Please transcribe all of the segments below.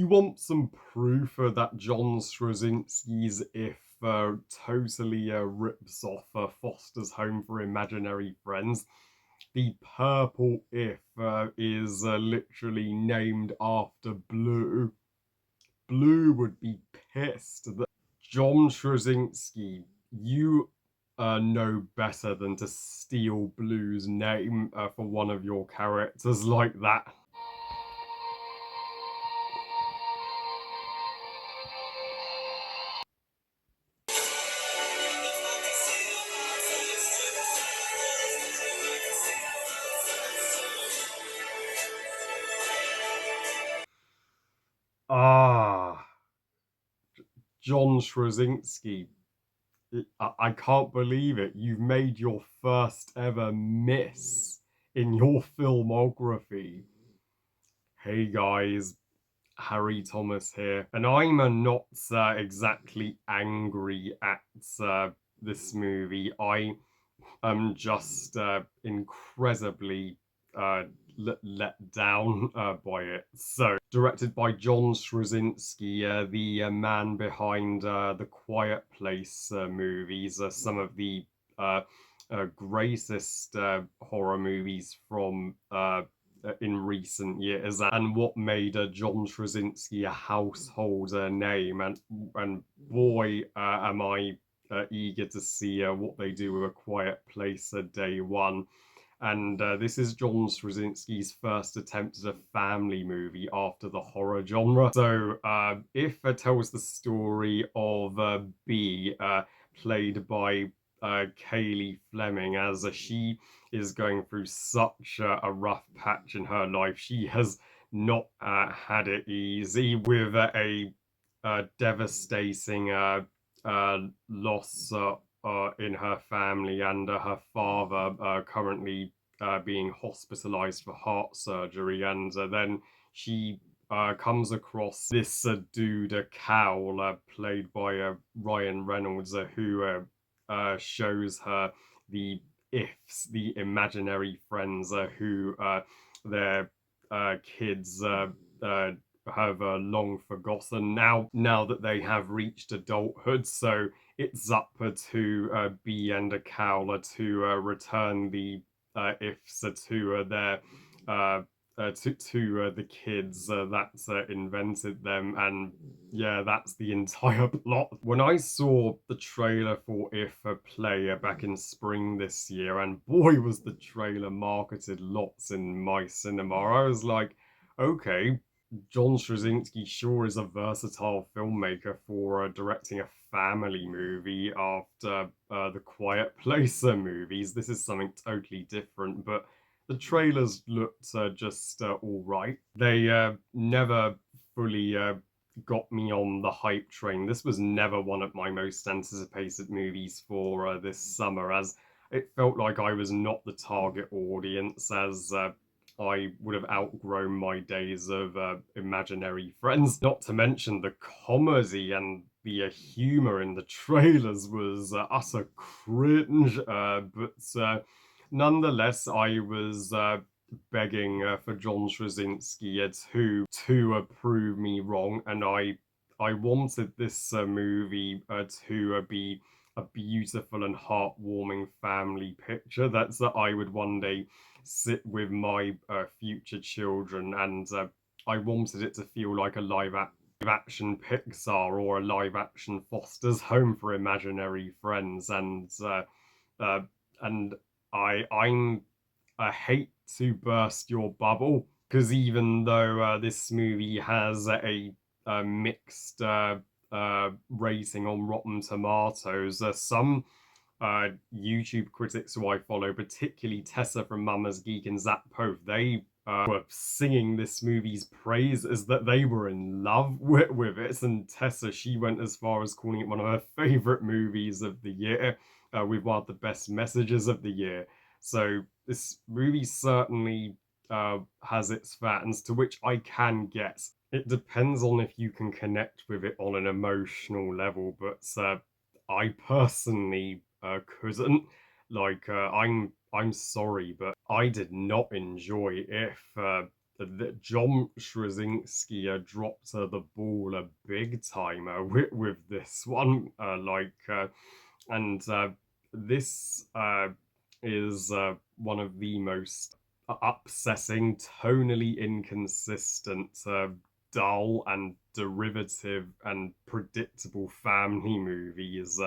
you want some proof that John Straczynski's If totally rips off Foster's Home for Imaginary Friends, the purple If is literally named after Blue. Blue would be pissed that John Straczynski, you know better than to steal Blue's name for one of your characters like that. Ah, John Straczynski. I can't believe it. You've made your first ever miss in your filmography. Hey guys, Harry Thomas here, and I'm not exactly angry at this movie. I am just incredibly uh, let down by it. So, directed by John Straczynski, the man behind the Quiet Place movies, some of the uh, greatest horror movies from in recent years, and what made John Straczynski a household name. And boy, am I eager to see what they do with A Quiet Place day one. And this is John Straczynski's first attempt at a family movie after the horror genre. So, If tells the story of B, played by Kaylee Fleming, as she is going through such a rough patch in her life. She has not had it easy with a devastating loss in her family, and her father currently being hospitalized for heart surgery. And then she comes across this dude, Cal, played by Ryan Reynolds, who shows her the ifs, the imaginary friends who their kids have long forgotten now that they have reached adulthood. So it's up to B and Cal to return the ifs to their to the kids that invented them. And yeah, that's the entire plot. When I saw the trailer for If Play back in spring this year, and boy was the trailer marketed lots in my cinema, I was like, okay, John Straczynski sure is a versatile filmmaker for directing a family movie after the Quiet Place movies. This is something totally different, but the trailers looked just all right. They never fully got me on the hype train. This was never one of my most anticipated movies for this summer, as it felt like I was not the target audience, as I would have outgrown my days of imaginary friends. Not to mention the comedy and the humor in the trailers was utter cringe, but nonetheless, I was begging for John Straczynski to prove me wrong, and I wanted this movie to be a beautiful and heartwarming family picture that's that I would one day sit with my future children, and I wanted it to feel like a live action Pixar or a live action Foster's Home for Imaginary Friends, uh, and I hate to burst your bubble, because even though this movie has a mixed rating on Rotten Tomatoes, some YouTube critics who I follow, particularly Tessa from Mama's Geek and Zap Pove, they were singing this movie's praise as that they were in love with it. And Tessa, she went as far as calling it one of her favorite movies of the year, with one of the best messages of the year. So this movie certainly has its fans, to which I can get. It depends on if you can connect with it on an emotional level, but I personally couldn't. Like, I'm sorry, but I did not enjoy If. that John Straczynski dropped the ball a big time with this one. And this is one of the most upsetting, tonally inconsistent, dull and derivative and predictable family movies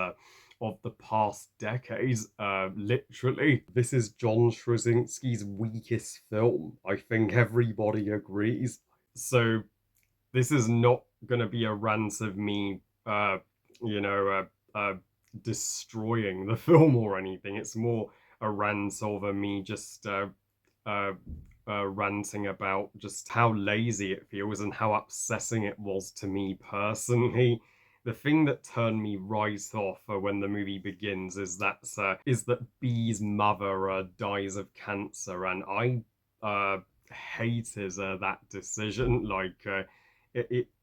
of the past decades. Literally, this is John Straczynski's weakest film. I think everybody agrees. So this is not going to be a rant of me, you know, destroying the film or anything. It's more a rant of me just uh, ranting about just how lazy it feels and how upsetting it was to me personally. The thing that turned me right off when the movie begins is that B's mother dies of cancer, and I hated that decision.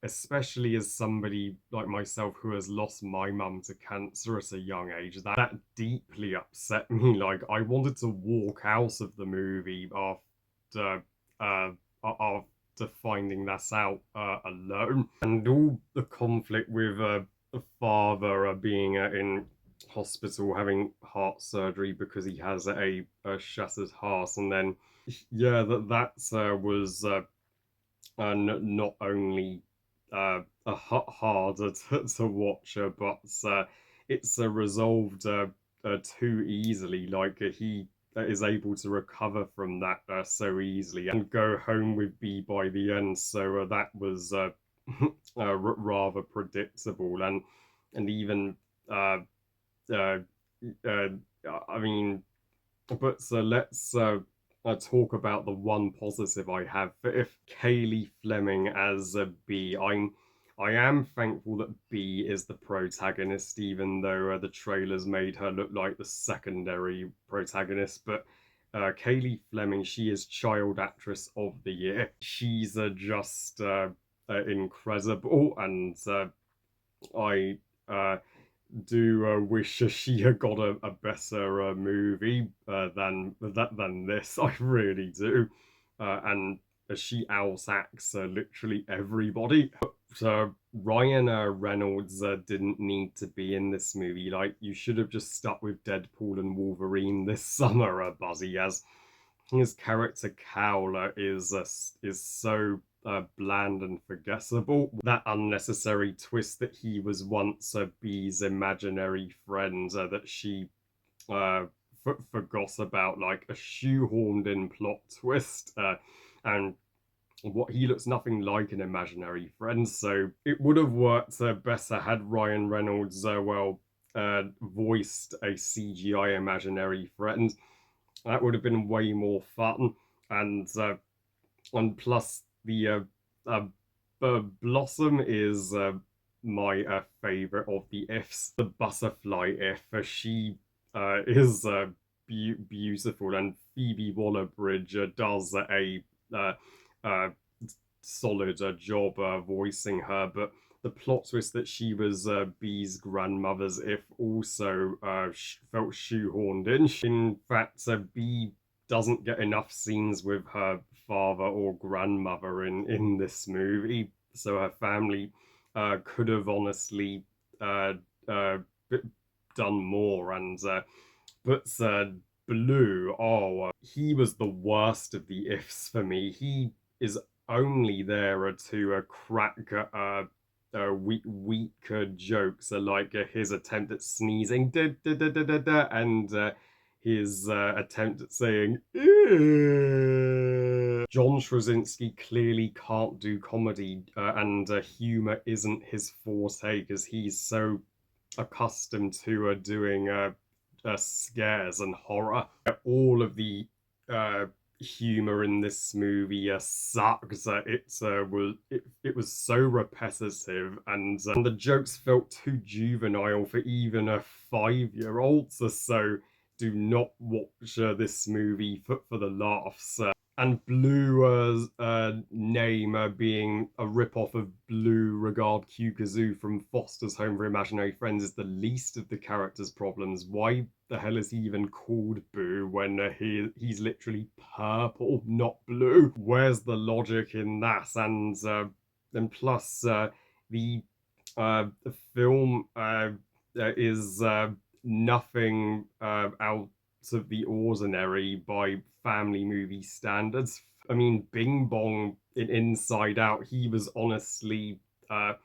Especially as somebody like myself who has lost my mum to cancer at a young age, that deeply upset me. Like, I wanted to walk out of the movie after finding that out alone, and all the conflict with the father being in hospital having heart surgery because he has a shattered heart, and then yeah, that was not only harder to watch, but it's resolved too easly. He is able to recover from that so easily and go home with B by the end. So that was rather predictable, and even uh, uh, uh, I mean, but so let's talk about the one positive I have. For if Kaylee Fleming as a B, I am thankful that B is the protagonist, even though the trailers made her look like the secondary protagonist. But Kaylee Fleming, she is Child Actress of the Year. She's just incredible, and I do wish she had got a better movie than this. I really do, and she outacts literally everybody. So Ryan Reynolds didn't need to be in this movie. Like, you should have just stuck with Deadpool and Wolverine this summer, Buzzy, as his character Cowler is so bland and forgettable. That unnecessary twist that he was once Bee's imaginary friend that she uh, forgot about, like a shoehorned in plot twist, and what he looks nothing like an imaginary friend. So it would have worked better had Ryan Reynolds voiced a CGI imaginary friend. That would have been way more fun, and plus Blossom is my favorite of the ifs. The butterfly if she is beautiful, and Phoebe Waller-Bridge does a uh, uh, solid job voicing her, but the plot twist that she was Bee's grandmother's if also felt shoehorned in. In fact, Bee doesn't get enough scenes with her father or grandmother in this movie, so her family could have honestly uh, uh, done more. And but Blue, he was the worst of the ifs for me. He is only there to crack weaker jokes, like his attempt at sneezing, and his attempt at saying "Ew." John Straczynski clearly can't do comedy, and humor isn't his forte because he's so accustomed to doing scares and horror. All of the uh, humor in this movie sucks. It was so repetitive, and the jokes felt too juvenile for even a 5-year-old. So do not watch this movie for the laughs. And Blue's name being a rip-off of Blue Regard Q Kazoo from Foster's Home for Imaginary Friends is the least of the character's problems. Why the hell is he even called Boo when he's literally purple, not blue? Where's the logic in that? And plus, the the film is nothing out of the ordinary by family movie standards. I mean, Bing Bong in Inside Out, he was honestly, I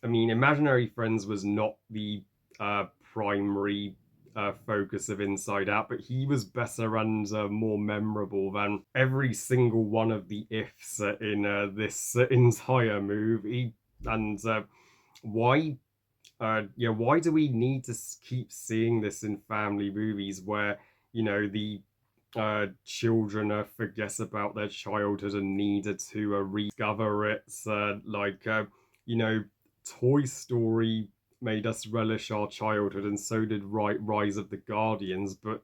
mean, Imaginary Friends was not the primary focus of Inside Out, but he was better and more memorable than every single one of the ifs in this entire movie. And why do we need to keep seeing this in family movies where the children forget about their childhood and needed to rediscover it? You know, Toy Story made us relish our childhood, and so did Rise of the Guardians. But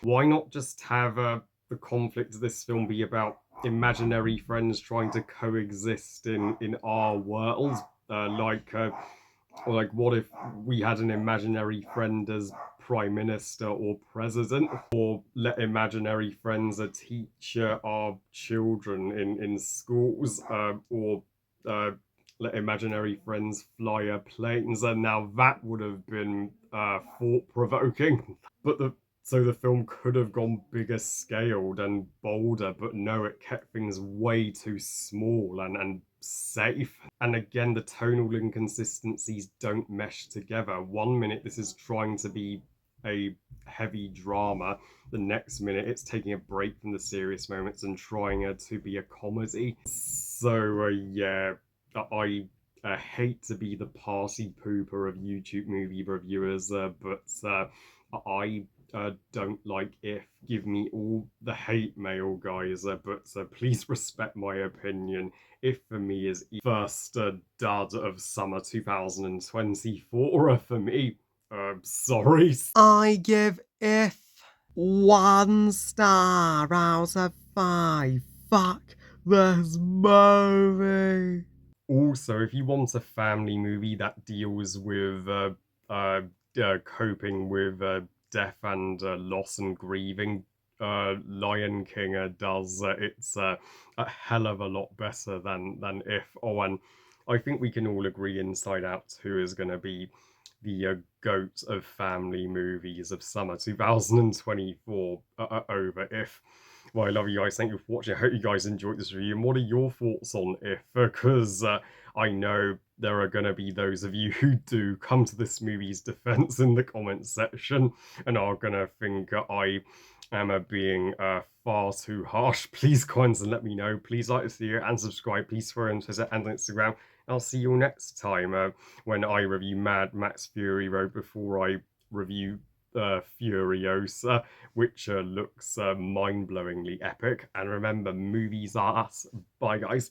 why not just have the conflict of this film be about imaginary friends trying to coexist in our world? Or like, what if we had an imaginary friend as prime minister or president? Or let imaginary friends teach our children in schools? Or let imaginary friends fly planes? And now that would have been thought provoking. But the film could have gone bigger scaled and bolder, but no, it kept things way too small and safe. And again, the tonal inconsistencies don't mesh together. One minute this is trying to be a heavy drama, the next minute it's taking a break from the serious moments and trying to be a comedy. So yeah, I hate to be the party pooper of YouTube movie reviewers, but I don't like If. Give me all the hate mail, guys, but please respect my opinion. If for me is first dud of summer 2024 for me. Sorry. I give If 1 star out of 5. Fuck this movie. Also, if you want a family movie that deals with coping with death and loss and grieving, Lion King does it's a hell of a lot better than If. Oh, and I think we can all agree Inside Out 2 is going to be the goat of family movies of summer 2024 over If. Well, I love you guys. Thank you for watching. I hope you guys enjoyed this review. And what are your thoughts on If? Because I know there are going to be those of you who do come to this movie's defense in the comments section and are going to think I am being far too harsh. Please comment and let me know. Please like this video and subscribe. Please follow on Twitter and Instagram. I'll see you all next time when I review Mad Max Fury Road before I review Furiosa, which looks mind-blowingly epic. And remember, movies are us. Bye, guys.